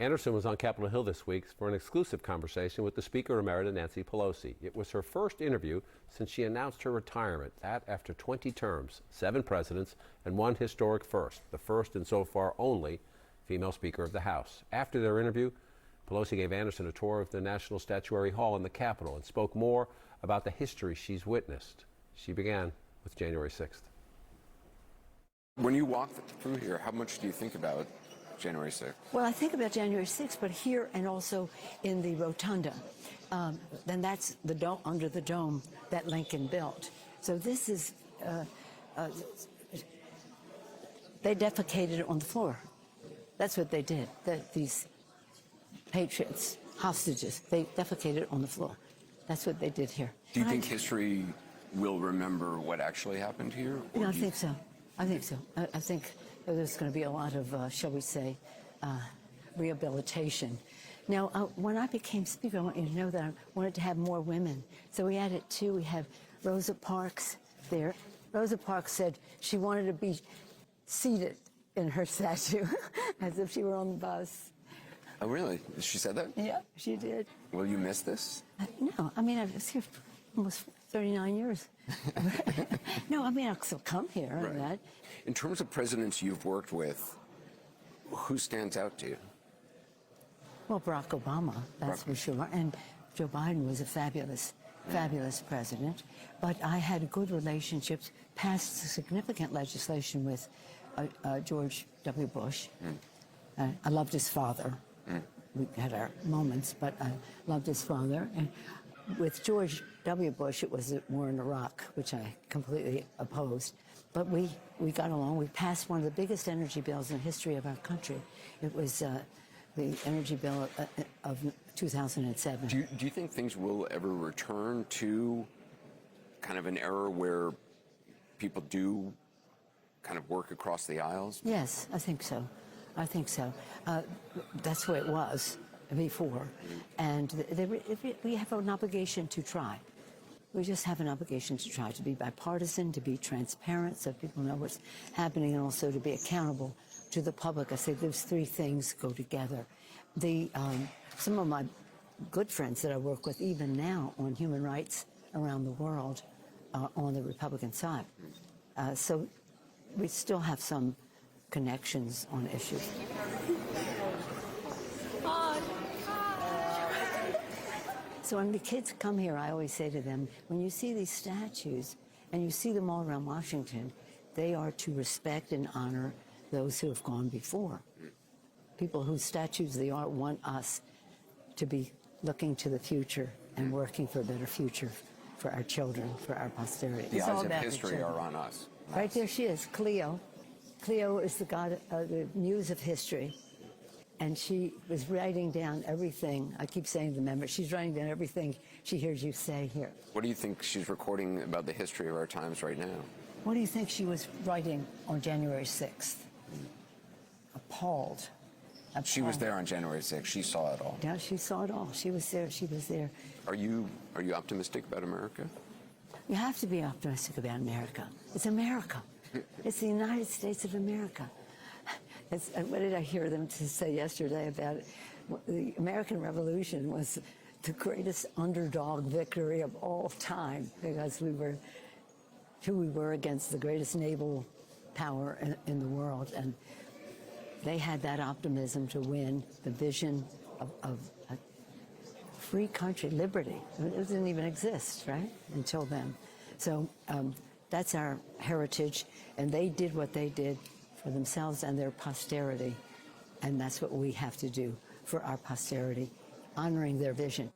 Anderson was on Capitol Hill this week for an exclusive conversation with the Speaker Emerita Nancy Pelosi. It was her first interview since she announced her retirement, that after 20 terms, 7 presidents, and one historic first, the first and so far only female Speaker of the House. After their interview, Pelosi gave Anderson a tour of the National Statuary Hall in the Capitol and spoke more about the history she's witnessed. She began with January 6th. When you walk through here, how much do you think about January 6th? Well, I think about January 6th, but here and also in the rotunda. Then that's the dome, under the dome that Lincoln built. So this is, they defecated on the floor. That's what they did. These patriots, hostages, they defecated on the floor. That's what they did here. Do you think history will remember what actually happened here? No, I think so. I think so. I think there's going to be a lot of, shall we say, rehabilitation. Now, when I became Speaker, I want you to know that I wanted to have more women. So we added 2. We have Rosa Parks there. Rosa Parks said she wanted to be seated in her statue as if she were on the bus. Oh, really? She said that? Yeah, she did. Will you miss this? No, I mean, I was here for almost 39 years. No, I mean, I'll still come here. Right. And that. In terms of presidents you've worked with, who stands out to you? Well, Barack Obama, that's for sure. And Joe Biden was a fabulous president. But I had good relationships, passed significant legislation with George W. Bush. I loved his father. We had our moments, but I loved his father. And with George W. Bush, it was a war in Iraq, which I completely opposed. But we got along. We passed one of the biggest energy bills in the history of our country. It was the energy bill of 2007. Do you think things will ever return to kind of an era where people do kind of work across the aisles? Yes, I think so. I think so. That's the way it was before. And we have an obligation to try. We just have an obligation to try to be bipartisan, to be transparent so people know what's happening, and also to be accountable to the public. I say those 3 things go together. Some of my good friends that I work with, even now, on human rights around the world, are on the Republican side. So we still have some connections on issues. So when the kids come here, I always say to them, when you see these statues, and you see them all around Washington, they are to respect and honor those who have gone before. People whose statues they are want us to be looking to the future and working for a better future for our children, for our posterity. The eyes of history are on us. Right there she is, Cleo. Cleo is the the muse of history. And she was writing down everything. I keep saying to the members, she's writing down everything she hears you say here. What do you think she's recording about the history of our times right now? What do you think she was writing on January 6th? Appalled. She was there on January 6th. She saw it all. Yeah, she saw it all. She was there. She was there. Are you optimistic about America? You have to be optimistic about America. It's America. It's the United States of America. What did I hear them to say yesterday about it? The American Revolution was the greatest underdog victory of all time because we were who we were against the greatest naval power in the world, and they had that optimism to win, the vision of a free country, liberty. It didn't even exist, right, until then. So that's our heritage, and they did what they did for themselves and their posterity, and that's what we have to do for our posterity, honoring their vision.